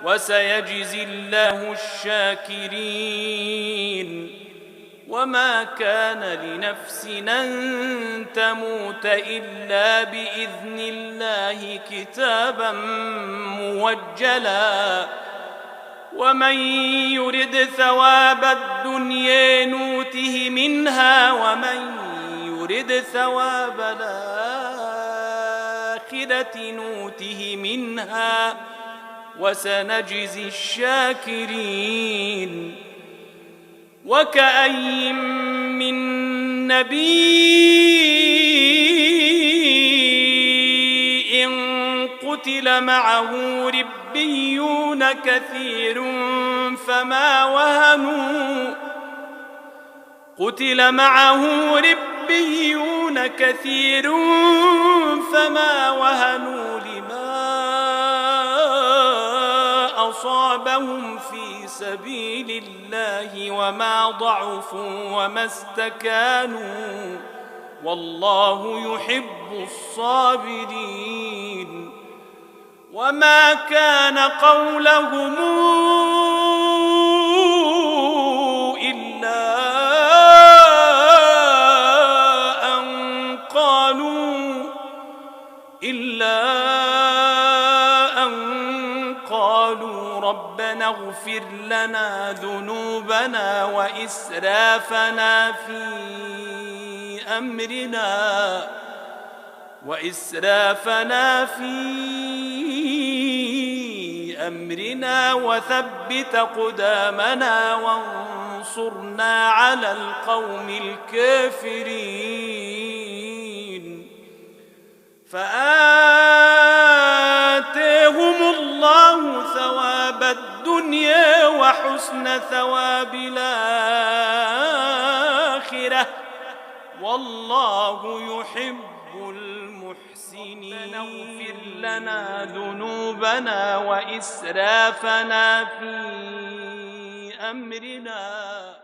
وسيجزي الله الشاكرين. وما كان لنفس أن تموت إلا بإذن الله كتابا موجلا. ومن يرد ثواب الدنيا نوته منها ومن يرد ثواب الآخرة نوته منها وسنجزي الشاكرين. وكأي من نبي قتل معه ربيون كثير فما وهنوا لما أصابهم في سبيل الله وما ضعفوا وما استكانوا والله يحب الصابرين. وما كان قولهم إلا أن قالوا ربنا اغفر لنا ذنوبنا وإسرافنا في أمرنا وثبت قدامنا وانصرنا على القوم الكافرين. فآتاهم الله ثواب الدنيا وحسن ثواب الآخرة والله يحب المحسنين. اغفر لنا ذنوبنا وإسرافنا في أمرنا